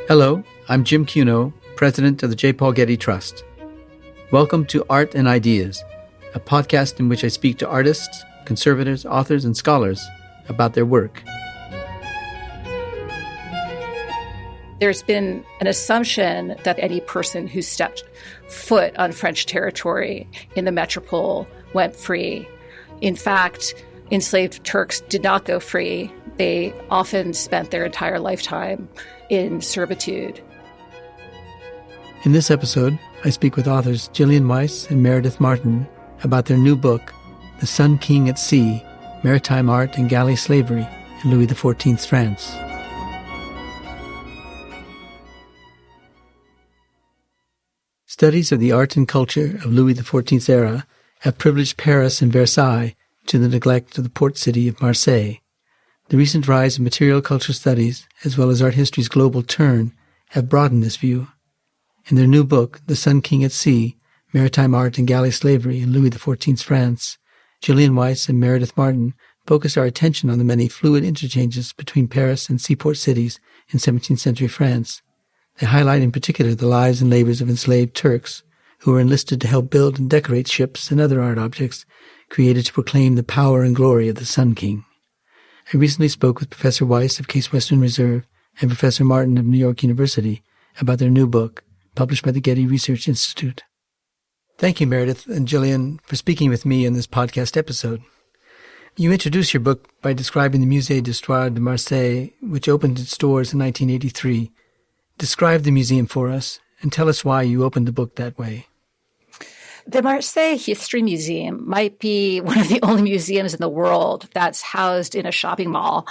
Hello, I'm Jim Cuno, President of the J. Paul Getty Trust. Welcome to Art and Ideas, a podcast in which I speak to artists, conservators, authors, and scholars about their work. There's been an assumption that any person who stepped foot on French territory in the metropole went free. In fact, enslaved Turks did not go free. They often spent their entire lifetime in servitude. In this episode, I speak with authors Gillian Weiss and Meredith Martin about their new book, The Sun King at Sea, Maritime Art and Galley Slavery in Louis XIV's France. Studies of the art and culture of Louis XIV's era have privileged Paris and Versailles to the neglect of the port city of Marseille. The recent rise of material culture studies, as well as art history's global turn, have broadened this view. In their new book, The Sun King at Sea, Maritime Art and Galley Slavery in Louis XIV's France, Gillian Weiss and Meredith Martin focus our attention on the many fluid interchanges between Paris and seaport cities in 17th century France. They highlight in particular the lives and labors of enslaved Turks, who were enlisted to help build and decorate ships and other art objects created to proclaim the power and glory of the Sun King. I recently spoke with Professor Weiss of Case Western Reserve and Professor Martin of New York University about their new book, published by the Getty Research Institute. Thank you, Meredith and Gillian, for speaking with me in this podcast episode. You introduce your book by describing the Musée d'Histoire de Marseille, which opened its doors in 1983. Describe the museum for us and tell us why you opened the book that way. The Marseille History Museum might be one of the only museums in the world that's housed in a shopping mall.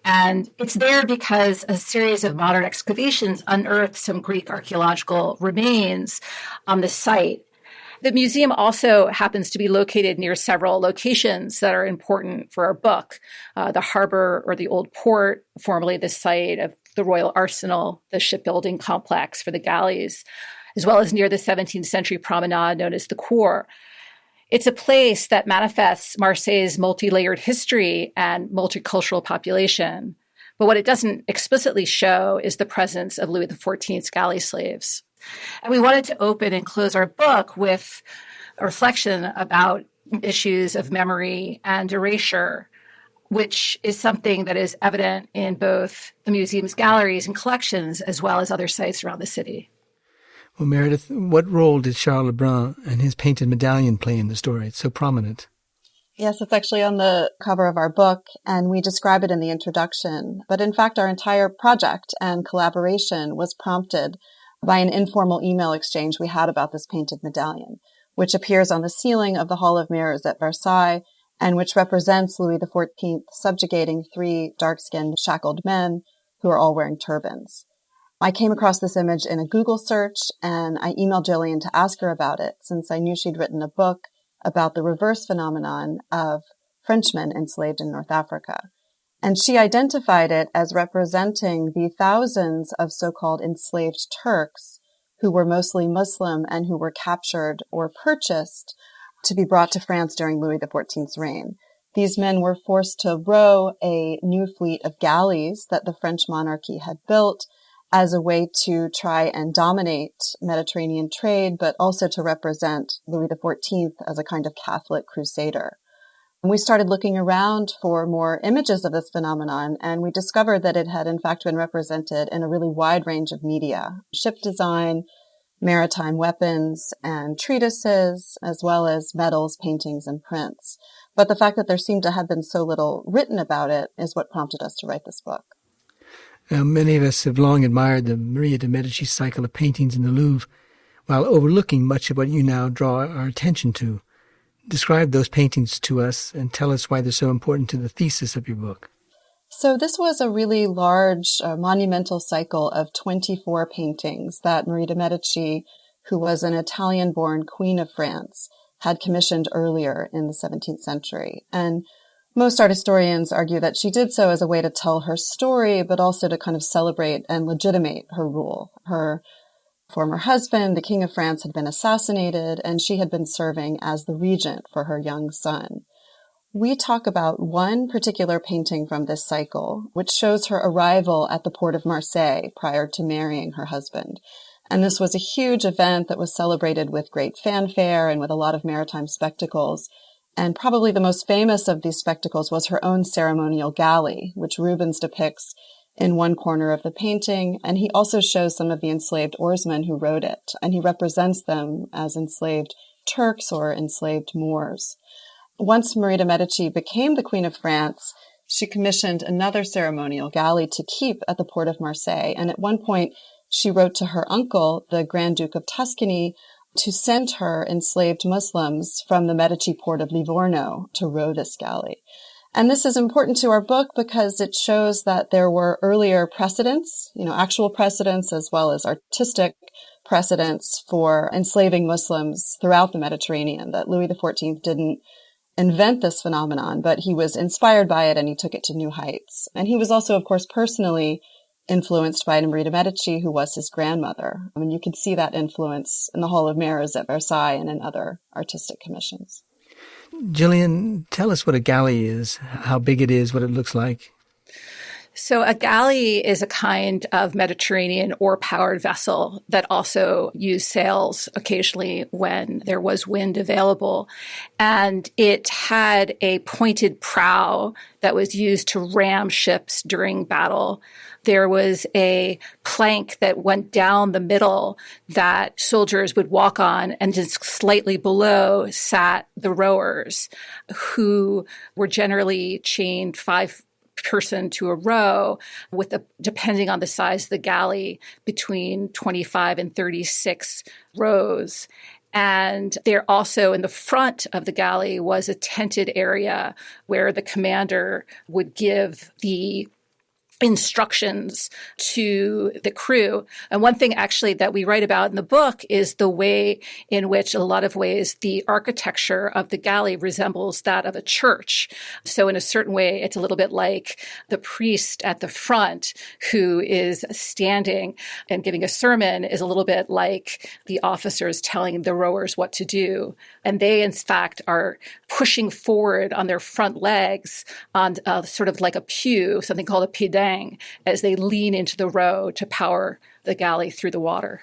And it's there because a series of modern excavations unearthed some Greek archaeological remains on the site. The museum also happens to be located near several locations that are important for our book. The harbor or the old port, formerly the site of the Royal Arsenal, the shipbuilding complex for the galleys, as well as near the 17th century promenade known as the Cour. It's a place that manifests Marseille's multi-layered history and multicultural population. But what it doesn't explicitly show is the presence of Louis XIV's galley slaves. And we wanted to open and close our book with a reflection about issues of memory and erasure, which is something that is evident in both the museum's galleries and collections, as well as other sites around the city. Well, Meredith, what role did Charles Lebrun and his painted medallion play in the story? It's so prominent. Yes, it's actually on the cover of our book, and we describe it in the introduction. But in fact, our entire project and collaboration was prompted by an informal email exchange we had about this painted medallion, which appears on the ceiling of the Hall of Mirrors at Versailles, and which represents Louis XIV subjugating three dark-skinned, shackled men who are all wearing turbans. I came across this image in a Google search, and I emailed Gillian to ask her about it, since I knew she'd written a book about the reverse phenomenon of Frenchmen enslaved in North Africa. And she identified it as representing the thousands of so-called enslaved Turks who were mostly Muslim and who were captured or purchased to be brought to France during Louis XIV's reign. These men were forced to row a new fleet of galleys that the French monarchy had built as a way to try and dominate Mediterranean trade, but also to represent Louis XIV as a kind of Catholic crusader. And we started looking around for more images of this phenomenon, and we discovered that it had in fact been represented in a really wide range of media: ship design, maritime weapons and treatises, as well as medals, paintings, and prints. But the fact that there seemed to have been so little written about it is what prompted us to write this book. Many of us have long admired the Maria de Medici cycle of paintings in the Louvre, while overlooking much of what you now draw our attention to. Describe those paintings to us and tell us why they're so important to the thesis of your book. So this was a really large, monumental cycle of 24 paintings that Maria de Medici, who was an Italian-born Queen of France, had commissioned earlier in the 17th century. And most art historians argue that she did so as a way to tell her story, but also to kind of celebrate and legitimate her rule. Her former husband, the King of France, had been assassinated, and she had been serving as the regent for her young son. We talk about one particular painting from this cycle, which shows her arrival at the port of Marseille prior to marrying her husband. And this was a huge event that was celebrated with great fanfare and with a lot of maritime spectacles. And probably the most famous of these spectacles was her own ceremonial galley, which Rubens depicts in one corner of the painting. And he also shows some of the enslaved oarsmen who rowed it. And he represents them as enslaved Turks or enslaved Moors. Once Marie de' Medici became the Queen of France, she commissioned another ceremonial galley to keep at the port of Marseille. And at one point, she wrote to her uncle, the Grand Duke of Tuscany, to send her enslaved Muslims from the Medici port of Livorno to row this galley. And this is important to our book because it shows that there were earlier precedents, actual precedents as well as artistic precedents for enslaving Muslims throughout the Mediterranean, that Louis XIV didn't invent this phenomenon, but he was inspired by it and he took it to new heights. And he was also, of course, personally influenced by Marie de' Medici, who was his grandmother. I mean, you can see that influence in the Hall of Mirrors at Versailles and in other artistic commissions. Gillian, tell us what a galley is, how big it is, what it looks like. So a galley is a kind of Mediterranean oar-powered vessel that also used sails occasionally when there was wind available. And it had a pointed prow that was used to ram ships during battle. There was a plank that went down the middle that soldiers would walk on, and just slightly below sat the rowers, who were generally chained 5-person to a row with depending on the size of the galley, between 25 and 36 rows. And there also in the front of the galley was a tented area where the commander would give the instructions to the crew. And one thing actually that we write about in the book is the way in which, in a lot of ways, the architecture of the galley resembles that of a church. So in a certain way, it's a little bit like the priest at the front who is standing and giving a sermon is a little bit like the officers telling the rowers what to do. And they, in fact, are pushing forward on their front legs on sort of like a pew, something called a pedang, as they lean into the row to power the galley through the water.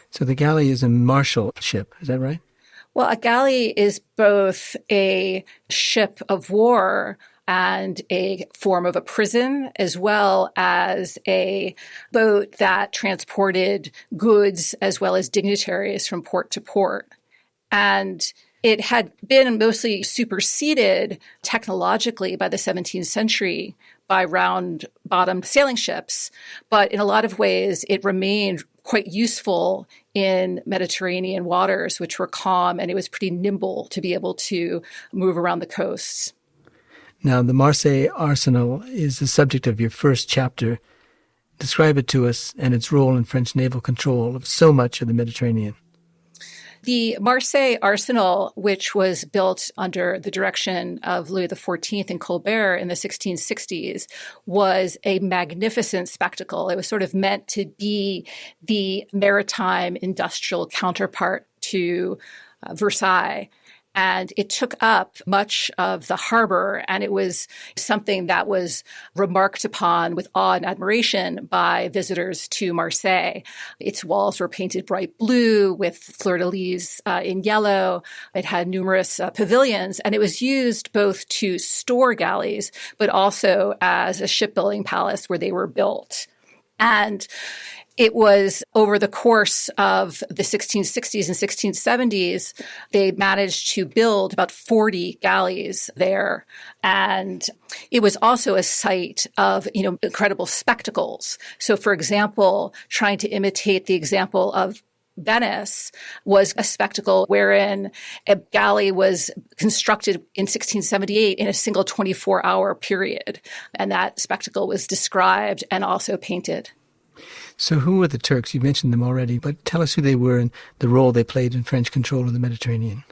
So the galley is a martial ship, is that right? Well, a galley is both a ship of war and a form of a prison, as well as a boat that transported goods as well as dignitaries from port to port. And it had been mostly superseded technologically by the 17th century by round-bottomed sailing ships, but in a lot of ways it remained quite useful in Mediterranean waters, which were calm, and it was pretty nimble to be able to move around the coasts. Now, the Marseille Arsenal is the subject of your first chapter. Describe it to us and its role in French naval control of so much of the Mediterranean. The Marseille Arsenal, which was built under the direction of Louis XIV and Colbert in the 1660s, was a magnificent spectacle. It was sort of meant to be the maritime industrial counterpart to Versailles. And it took up much of the harbor, and it was something that was remarked upon with awe and admiration by visitors to Marseille. Its walls were painted bright blue with fleur-de-lis in yellow. It had numerous pavilions, and it was used both to store galleys, but also as a shipbuilding palace where they were built. And it was over the course of the 1660s and 1670s, they managed to build about 40 galleys there. And it was also a site of, incredible spectacles. So, for example, trying to imitate the example of Venice was a spectacle wherein a galley was constructed in 1678 in a single 24-hour period. And that spectacle was described and also painted. So who were the Turks? You mentioned them already, but tell us who they were and the role they played in French control of the Mediterranean.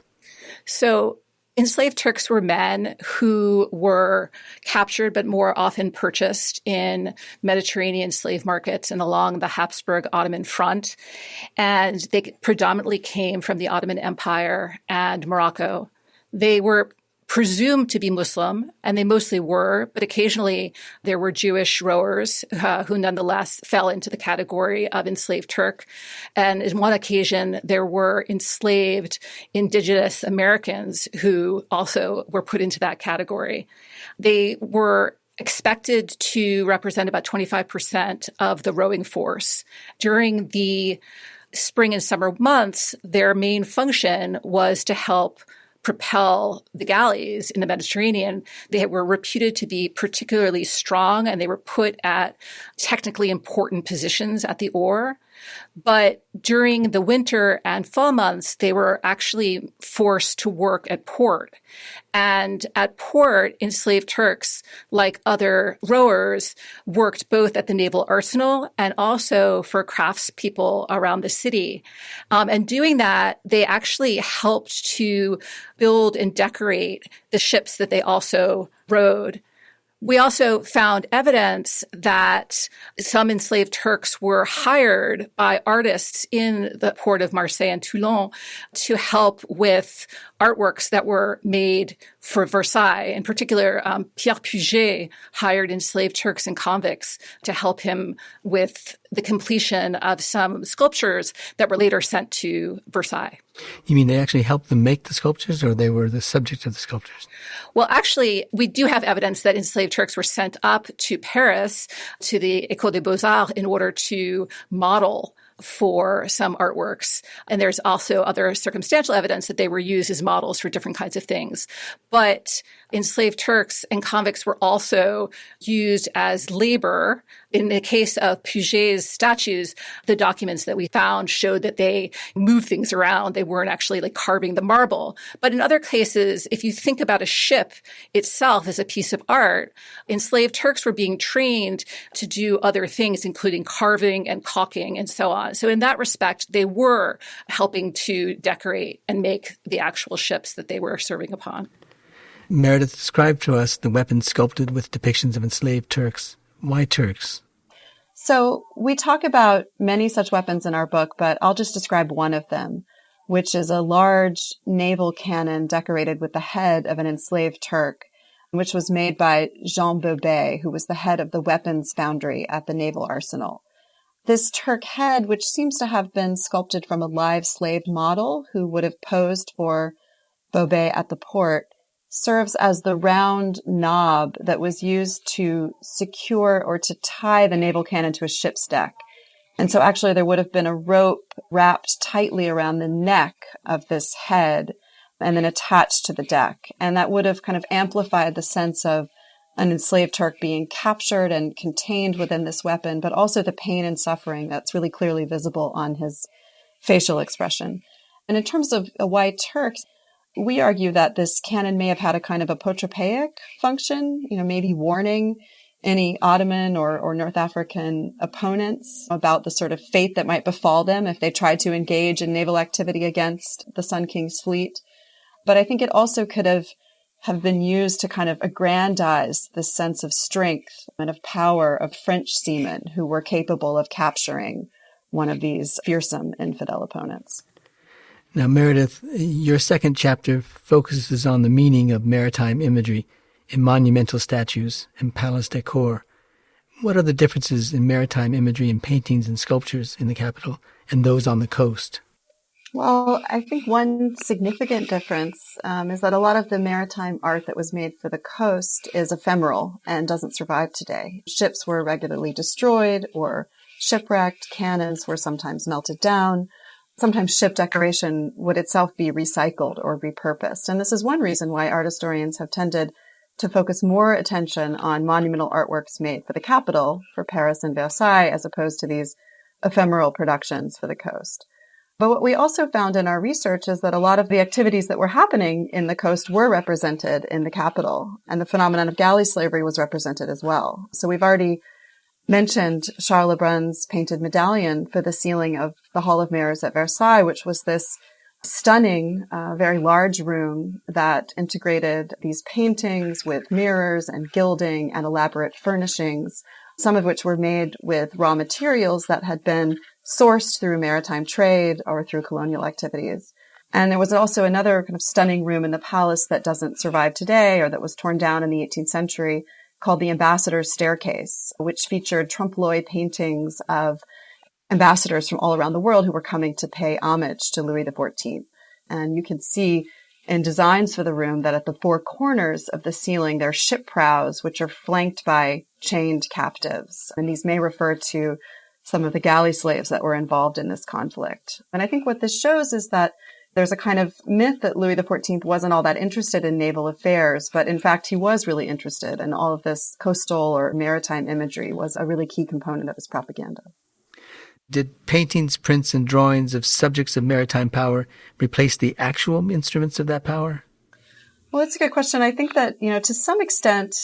So enslaved Turks were men who were captured but more often purchased in Mediterranean slave markets and along the Habsburg Ottoman front. And they predominantly came from the Ottoman Empire and Morocco. They were presumed to be Muslim, and they mostly were, but occasionally there were Jewish rowers who nonetheless fell into the category of enslaved Turk. And on one occasion, there were enslaved indigenous Americans who also were put into that category. They were expected to represent about 25% of the rowing force. During the spring and summer months, their main function was to help propel the galleys in the Mediterranean. They were reputed to be particularly strong, and they were put at technically important positions at the oar. But during the winter and fall months, they were actually forced to work at port. And at port, enslaved Turks, like other rowers, worked both at the naval arsenal and also for craftspeople around the city. And doing that, they actually helped to build and decorate the ships that they also rowed. We also found evidence that some enslaved Turks were hired by artists in the port of Marseille and Toulon to help with artworks that were made for Versailles. In particular, Pierre Puget hired enslaved Turks and convicts to help him with the completion of some sculptures that were later sent to Versailles. You mean they actually helped them make the sculptures, or they were the subject of the sculptures? Well, actually, we do have evidence that enslaved Turks were sent up to Paris, to the École des Beaux-Arts, in order to model for some artworks. And there's also other circumstantial evidence that they were used as models for different kinds of things. But enslaved Turks and convicts were also used as labor. In the case of Puget's statues, the documents that we found showed that they moved things around. They weren't actually like carving the marble. But in other cases, if you think about a ship itself as a piece of art, enslaved Turks were being trained to do other things, including carving and caulking and so on. So in that respect, they were helping to decorate and make the actual ships that they were serving upon. Meredith, described to us the weapons sculpted with depictions of enslaved Turks. Why Turks? So we talk about many such weapons in our book, but I'll just describe one of them, which is a large naval cannon decorated with the head of an enslaved Turk, which was made by Jean Bobet, who was the head of the weapons foundry at the naval arsenal. This Turk head, which seems to have been sculpted from a live slave model who would have posed for Bobet at the port, serves as the round knob that was used to secure or to tie the naval cannon to a ship's deck. And so actually there would have been a rope wrapped tightly around the neck of this head and then attached to the deck. And that would have kind of amplified the sense of an enslaved Turk being captured and contained within this weapon, but also the pain and suffering that's really clearly visible on his facial expression. And in terms of why Turks, we argue that this cannon may have had a kind of apotropaic function, maybe warning any Ottoman or North African opponents about the sort of fate that might befall them if they tried to engage in naval activity against the Sun King's fleet. But I think it also could have been used to kind of aggrandize this sense of strength and of power of French seamen who were capable of capturing one of these fearsome infidel opponents. Now, Meredith, your second chapter focuses on the meaning of maritime imagery in monumental statues and palace decor. What are the differences in maritime imagery in paintings and sculptures in the capital and those on the coast? Well, I think one significant difference is that a lot of the maritime art that was made for the coast is ephemeral and doesn't survive today. Ships were regularly destroyed or shipwrecked. Cannons were sometimes melted down. Sometimes ship decoration would itself be recycled or repurposed. And this is one reason why art historians have tended to focus more attention on monumental artworks made for the capital, for Paris and Versailles, as opposed to these ephemeral productions for the coast. But what we also found in our research is that a lot of the activities that were happening in the coast were represented in the capital, and the phenomenon of galley slavery was represented as well. So we've already mentioned Charles Lebrun's painted medallion for the ceiling of the Hall of Mirrors at Versailles, which was this stunning, very large room that integrated these paintings with mirrors and gilding and elaborate furnishings, some of which were made with raw materials that had been sourced through maritime trade or through colonial activities. And there was also another kind of stunning room in the palace that doesn't survive today, or that was torn down in the 18th century, called the Ambassador's Staircase, which featured trompe l'oeil paintings of ambassadors from all around the world who were coming to pay homage to Louis XIV. And you can see in designs for the room that at the four corners of the ceiling, there are ship prows, which are flanked by chained captives. And these may refer to some of the galley slaves that were involved in this conflict. And I think what this shows is that there's a kind of myth that Louis XIV wasn't all that interested in naval affairs, but in fact, he was really interested, and all of this coastal or maritime imagery was a really key component of his propaganda. Did paintings, prints, and drawings of subjects of maritime power replace the actual instruments of that power? Well, that's a good question. I think that, to some extent,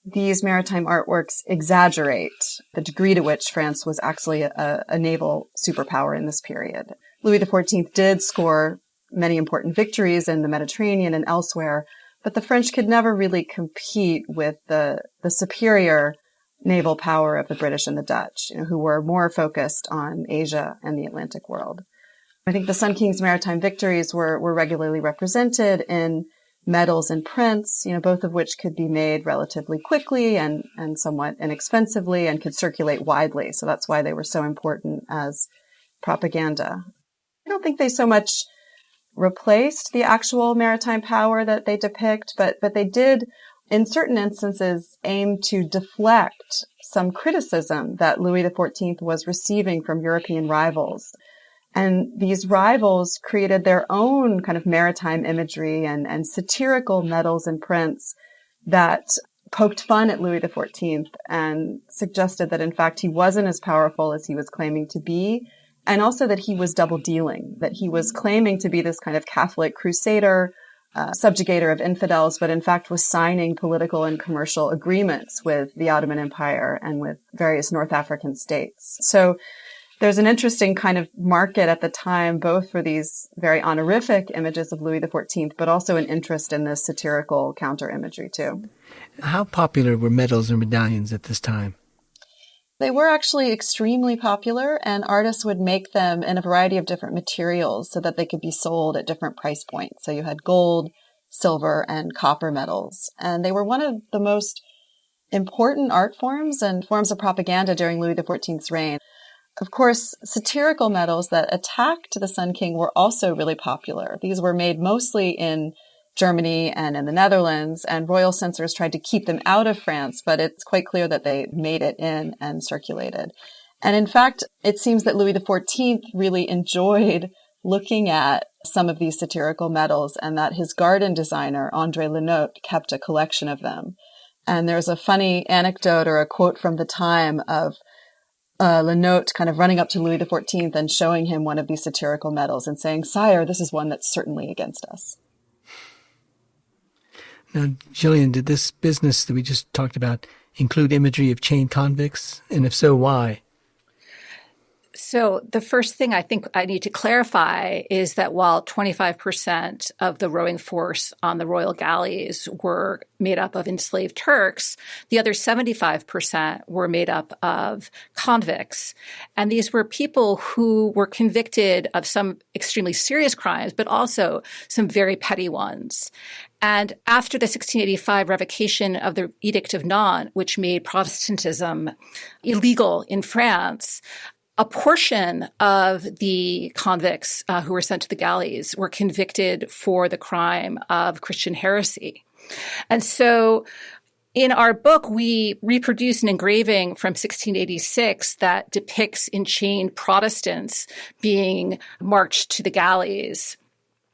these maritime artworks exaggerate the degree to which France was actually a naval superpower in this period. Louis XIV did score many important victories in the Mediterranean and elsewhere, but the French could never really compete with the superior naval power of the British and the Dutch, who were more focused on Asia and the Atlantic world. I think the Sun King's maritime victories were regularly represented in medals and prints, both of which could be made relatively quickly and somewhat inexpensively and could circulate widely. So that's why they were so important as propaganda. I don't think they so much replaced the actual maritime power that they depict, but they did, in certain instances, aim to deflect some criticism that Louis XIV was receiving from European rivals. And these rivals created their own kind of maritime imagery and satirical medals and prints that poked fun at Louis XIV and suggested that, in fact, he wasn't as powerful as he was claiming to be, and also that he was double dealing, that he was claiming to be this kind of Catholic crusader, subjugator of infidels, but in fact was signing political and commercial agreements with the Ottoman Empire and with various North African states. So there's an interesting kind of market at the time, both for these very honorific images of Louis XIV, but also an interest in this satirical counter-imagery too. How popular were medals and medallions at this time? They were actually extremely popular, and artists would make them in a variety of different materials so that they could be sold at different price points. So you had gold, silver, and copper medals. And they were one of the most important art forms and forms of propaganda during Louis XIV's reign. Of course, satirical medals that attacked the Sun King were also really popular. These were made mostly in Germany and in the Netherlands, and royal censors tried to keep them out of France, but it's quite clear that they made it in and circulated. And in fact, it seems that Louis XIV really enjoyed looking at some of these satirical medals, and that his garden designer, André Lenotre, kept a collection of them. And there's a funny anecdote or a quote from the time of Lenotre kind of running up to Louis XIV and showing him one of these satirical medals and saying, "Sire, this is one that's certainly against us." Now, Gillian, did this business that we just talked about include imagery of chained convicts? And if so, why? So the first thing I think I need to clarify is that while 25% of the rowing force on the royal galleys were made up of enslaved Turks, the other 75% were made up of convicts. And these were people who were convicted of some extremely serious crimes, but also some very petty ones. And after the 1685 revocation of the Edict of Nantes, which made Protestantism illegal in France, a portion of the convicts who were sent to the galleys were convicted for the crime of Christian heresy. And so in our book, we reproduce an engraving from 1686 that depicts enchained Protestants being marched to the galleys.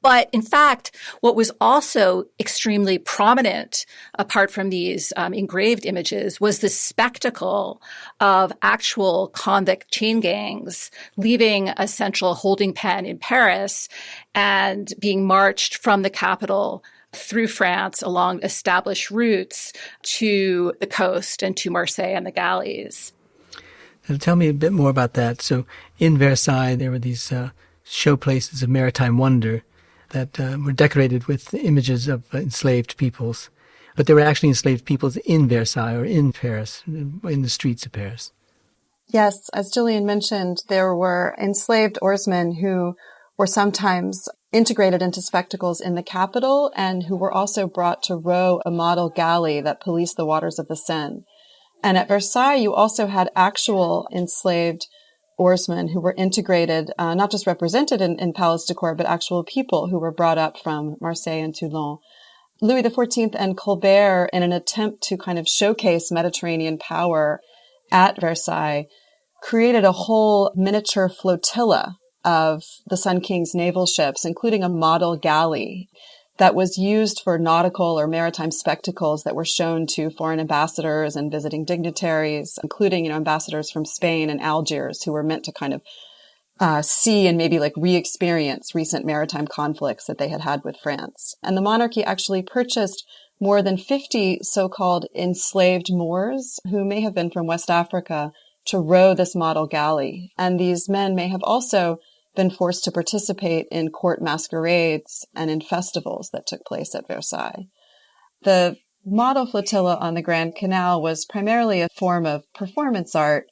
But in fact, what was also extremely prominent, apart from these engraved images, was the spectacle of actual convict chain gangs leaving a central holding pen in Paris and being marched from the capital through France along established routes to the coast and to Marseille and the galleys. Now, tell me a bit more about that. So in Versailles, there were these showplaces of maritime wonder that were decorated with images of enslaved peoples. But there were actually enslaved peoples in Versailles or in Paris, in the streets of Paris. Yes, as Gillian mentioned, there were enslaved oarsmen who were sometimes integrated into spectacles in the capital and who were also brought to row a model galley that policed the waters of the Seine. And at Versailles, you also had actual enslaved oarsmen who were integrated, not just represented in palace decor, but actual people who were brought up from Marseille and Toulon. Louis XIV and Colbert, in an attempt to kind of showcase Mediterranean power at Versailles, created a whole miniature flotilla of the Sun King's naval ships, including a model galley that was used for nautical or maritime spectacles that were shown to foreign ambassadors and visiting dignitaries, including, ambassadors from Spain and Algiers who were meant to kind of see and maybe like re-experience recent maritime conflicts that they had had with France. And the monarchy actually purchased more than 50 so-called enslaved Moors who may have been from West Africa to row this model galley. And these men may have also been forced to participate in court masquerades and in festivals that took place at Versailles. The model flotilla on the Grand Canal was primarily a form of performance art,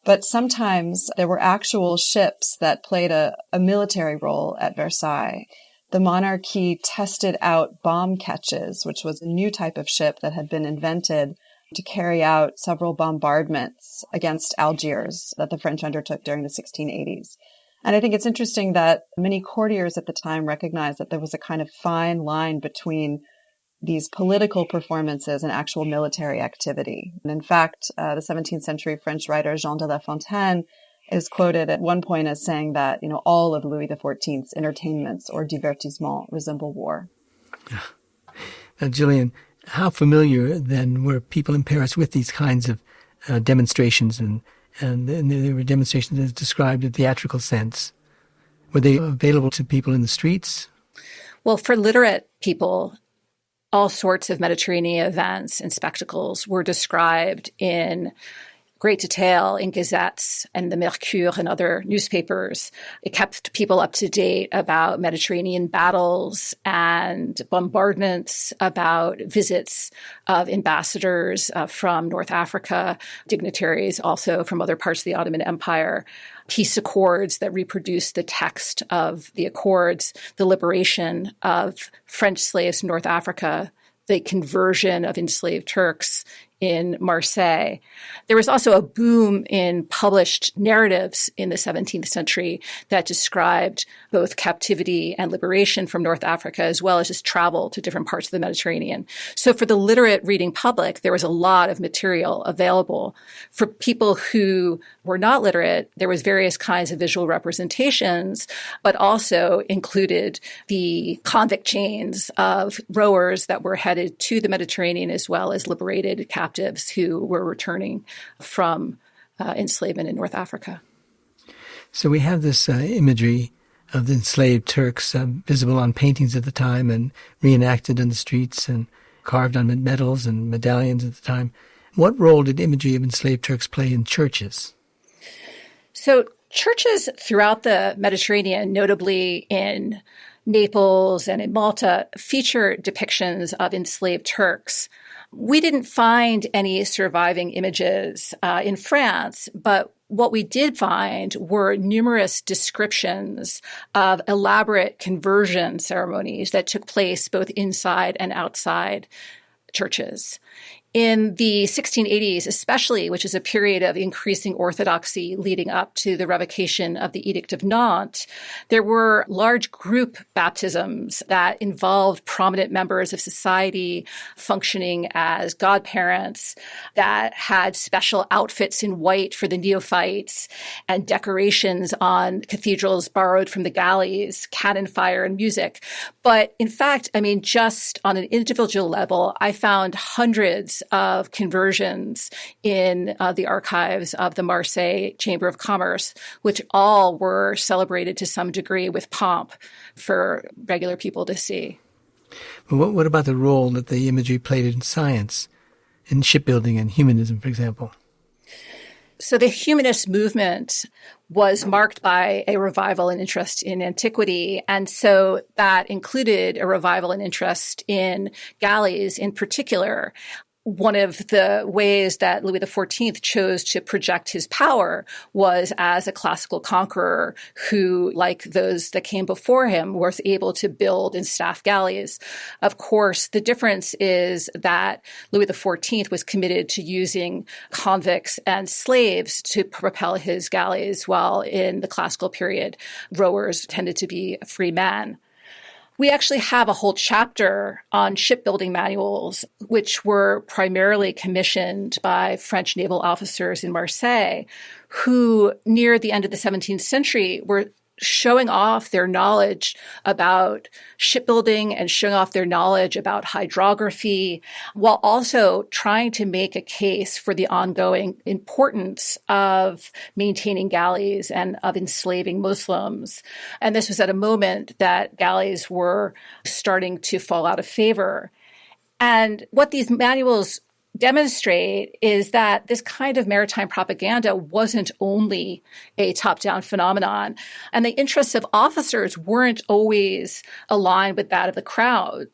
but sometimes there were actual ships that played a military role at Versailles. The monarchy tested out bomb ketches, which was a new type of ship that had been invented to carry out several bombardments against Algiers that the French undertook during the 1680s. And I think it's interesting that many courtiers at the time recognized that there was a kind of fine line between these political performances and actual military activity. And in fact, the 17th century French writer Jean de La Fontaine is quoted at one point as saying that, all of Louis XIV's entertainments or divertissements resemble war. Now, Gillian, how familiar then were people in Paris with these kinds of demonstrations and there were demonstrations as described in theatrical sense? Were they available to people in the streets? Well, for literate people, all sorts of Mediterranean events and spectacles were described in great detail in gazettes and the Mercure and other newspapers. It kept people up to date about Mediterranean battles and bombardments, about visits of ambassadors from North Africa, dignitaries also from other parts of the Ottoman Empire, peace accords that reproduced the text of the accords, the liberation of French slaves in North Africa, the conversion of enslaved Turks in Marseille. There was also a boom in published narratives in the 17th century that described both captivity and liberation from North Africa, as well as just travel to different parts of the Mediterranean. So for the literate reading public, there was a lot of material available. For people who were not literate, there was various kinds of visual representations, but also included the convict chains of rowers that were headed to the Mediterranean, as well as liberated captives who were returning from enslavement in North Africa. So we have this imagery of the enslaved Turks visible on paintings at the time and reenacted in the streets and carved on medals and medallions at the time. What role did imagery of enslaved Turks play in churches? So churches throughout the Mediterranean, notably in Naples and in Malta, feature depictions of enslaved Turks. We didn't find any surviving images in France, but what we did find were numerous descriptions of elaborate conversion ceremonies that took place both inside and outside churches. In the 1680s, especially, which is a period of increasing orthodoxy leading up to the revocation of the Edict of Nantes, there were large group baptisms that involved prominent members of society functioning as godparents, that had special outfits in white for the neophytes and decorations on cathedrals borrowed from the galleys, cannon fire and music. But in fact, just on an individual level, I found hundreds of conversions in the archives of the Marseille Chamber of Commerce, which all were celebrated to some degree with pomp for regular people to see. Well, what about the role that the imagery played in science, in shipbuilding and humanism, for example? So the humanist movement was marked by a revival in interest in antiquity. And so that included a revival in interest in galleys in particular. one of the ways that Louis XIV chose to project his power was as a classical conqueror who, like those that came before him, was able to build and staff galleys. Of course, the difference is that Louis XIV was committed to using convicts and slaves to propel his galleys, while in the classical period, rowers tended to be free men. We actually have a whole chapter on shipbuilding manuals, which were primarily commissioned by French naval officers in Marseille, who near the end of the 17th century were showing off their knowledge about shipbuilding and showing off their knowledge about hydrography, while also trying to make a case for the ongoing importance of maintaining galleys and of enslaving Muslims. And this was at a moment that galleys were starting to fall out of favor. And what these manuals demonstrate is that this kind of maritime propaganda wasn't only a top-down phenomenon, and the interests of officers weren't always aligned with that of the crowd.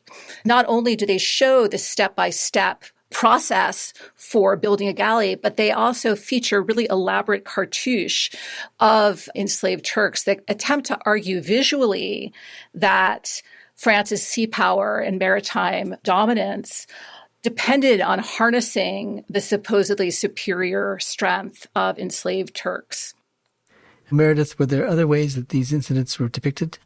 Not only do they show the step-by-step process for building a galley, but they also feature really elaborate cartouche of enslaved Turks that attempt to argue visually that France's sea power and maritime dominance depended on harnessing the supposedly superior strength of enslaved Turks. Meredith, were there other ways that these incidents were depicted?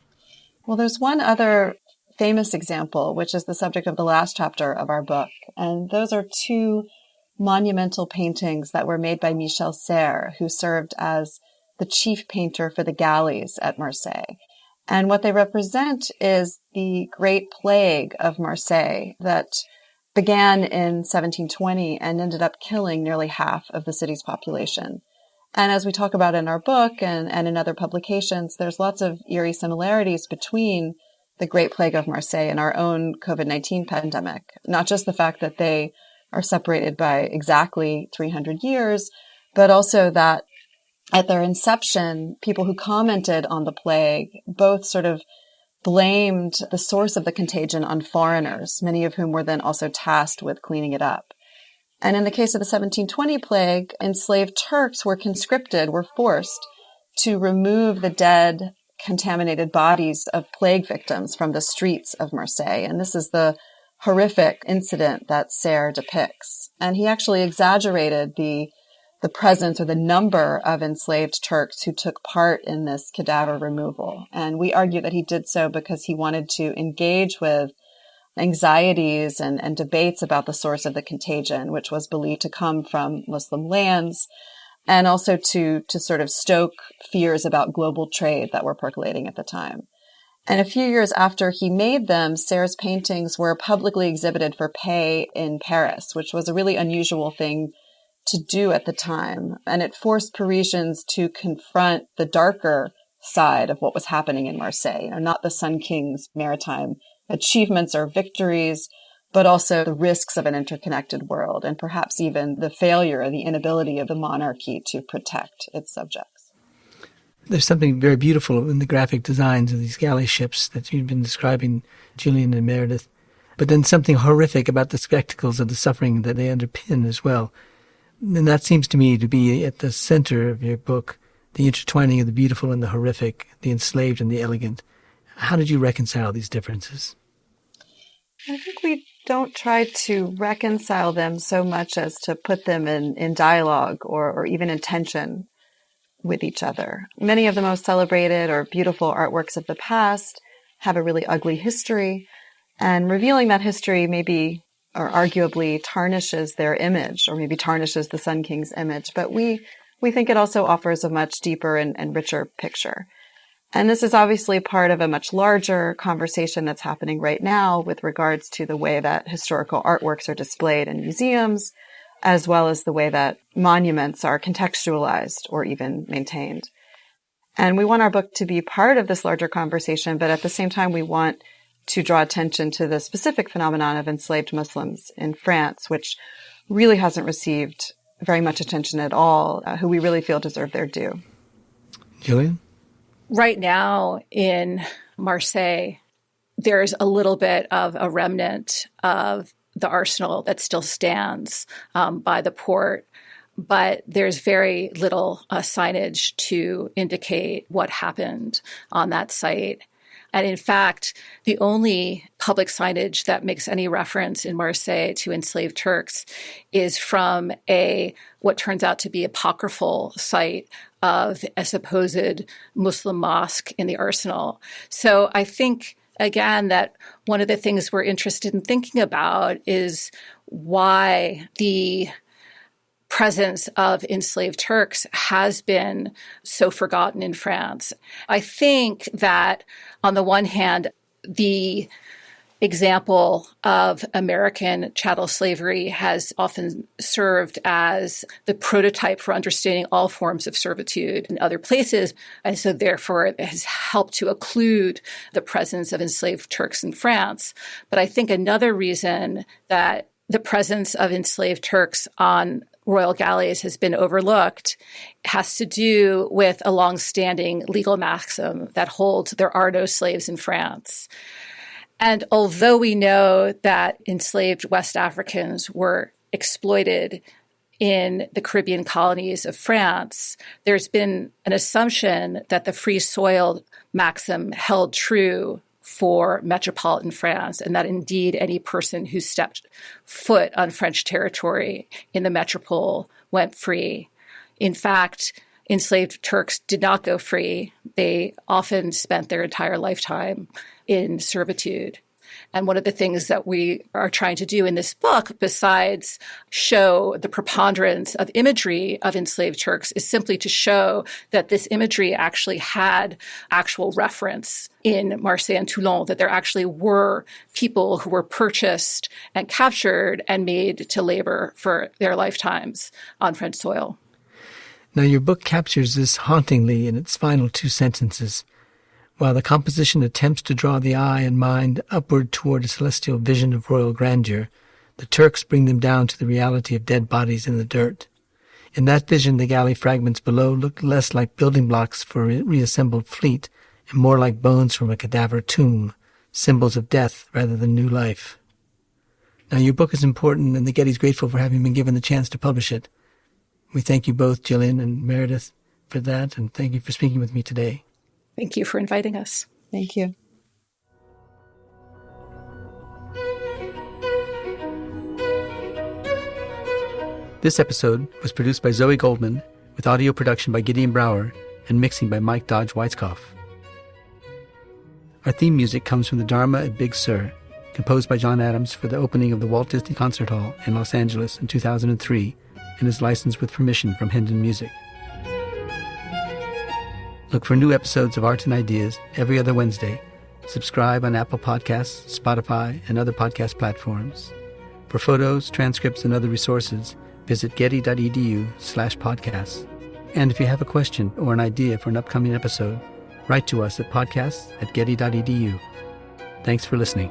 Well, there's one other famous example, which is the subject of the last chapter of our book. And those are two monumental paintings that were made by Michel Serres, who served as the chief painter for the galleys at Marseille. And what they represent is the Great Plague of Marseille that began in 1720 and ended up killing nearly half of the city's population. And as we talk about in our book and in other publications, there's lots of eerie similarities between the Great Plague of Marseille and our own COVID-19 pandemic. Not just the fact that they are separated by exactly 300 years, but also that at their inception, people who commented on the plague both sort of blamed the source of the contagion on foreigners, many of whom were then also tasked with cleaning it up. And in the case of the 1720 plague, enslaved Turks were conscripted, were forced to remove the dead, contaminated bodies of plague victims from the streets of Marseille. And this is the horrific incident that Serres depicts. And he actually exaggerated the presence or the number of enslaved Turks who took part in this cadaver removal. And we argue that he did so because he wanted to engage with anxieties and debates about the source of the contagion, which was believed to come from Muslim lands, and also to sort of stoke fears about global trade that were percolating at the time. And a few years after he made them, Serres' paintings were publicly exhibited for pay in Paris, which was a really unusual thing to do at the time. And it forced Parisians to confront the darker side of what was happening in Marseille, not the Sun King's maritime achievements or victories, but also the risks of an interconnected world, and perhaps even the failure or the inability of the monarchy to protect its subjects. There's something very beautiful in the graphic designs of these galley ships that you've been describing, Julian and Meredith, but then something horrific about the spectacles of the suffering that they underpin as well. And that seems to me to be at the center of your book, the intertwining of the beautiful and the horrific, the enslaved and the elegant. How did you reconcile these differences? I think we don't try to reconcile them so much as to put them in dialogue or even in tension with each other. Many of the most celebrated or beautiful artworks of the past have a really ugly history, and revealing that history maybe or arguably tarnishes their image, or maybe tarnishes the Sun King's image. But we think it also offers a much deeper and richer picture. And this is obviously part of a much larger conversation that's happening right now with regards to the way that historical artworks are displayed in museums, as well as the way that monuments are contextualized or even maintained. And we want our book to be part of this larger conversation, but at the same time, we want to draw attention to the specific phenomenon of enslaved Muslims in France, which really hasn't received very much attention at all, who we really feel deserve their due. Julian? Right now in Marseille, there's a little bit of a remnant of the arsenal that still stands by the port. But there's very little signage to indicate what happened on that site. And in fact, the only public signage that makes any reference in Marseille to enslaved Turks is from what turns out to be apocryphal site of a supposed Muslim mosque in the arsenal. So I think, again, that one of the things we're interested in thinking about is why the presence of enslaved Turks has been so forgotten in France. I think that, on the one hand, the example of American chattel slavery has often served as the prototype for understanding all forms of servitude in other places. And so therefore it has helped to occlude the presence of enslaved Turks in France. But I think another reason that the presence of enslaved Turks on royal galleys has been overlooked has to do with a longstanding legal maxim that holds there are no slaves in France. And although we know that enslaved West Africans were exploited in the Caribbean colonies of France, there's been an assumption that the free soil maxim held true for metropolitan France, and that indeed any person who stepped foot on French territory in the metropole went free. In fact, enslaved Turks did not go free. They often spent their entire lifetime in servitude. And one of the things that we are trying to do in this book, besides show the preponderance of imagery of enslaved Turks, is simply to show that this imagery actually had actual reference in Marseille and Toulon, that there actually were people who were purchased and captured and made to labor for their lifetimes on French soil. Now, your book captures this hauntingly in its final two sentences. While the composition attempts to draw the eye and mind upward toward a celestial vision of royal grandeur, the Turks bring them down to the reality of dead bodies in the dirt. In that vision, the galley fragments below look less like building blocks for a reassembled fleet and more like bones from a cadaver tomb, symbols of death rather than new life. Now, your book is important, and the Getty's grateful for having been given the chance to publish it. We thank you both, Gillian and Meredith, for that, and thank you for speaking with me today. Thank you for inviting us. Thank you. This episode was produced by Zoe Goldman, with audio production by Gideon Brower and mixing by Mike Dodge Weitzkopf. Our theme music comes from the Dharma at Big Sur, composed by John Adams for the opening of the Walt Disney Concert Hall in Los Angeles in 2003, and is licensed with permission from Hendon Music. Look for new episodes of Art and Ideas every other Wednesday. Subscribe on Apple Podcasts, Spotify, and other podcast platforms. For photos, transcripts, and other resources, visit getty.edu/podcasts. And if you have a question or an idea for an upcoming episode, write to us at podcasts@getty.edu. Thanks for listening.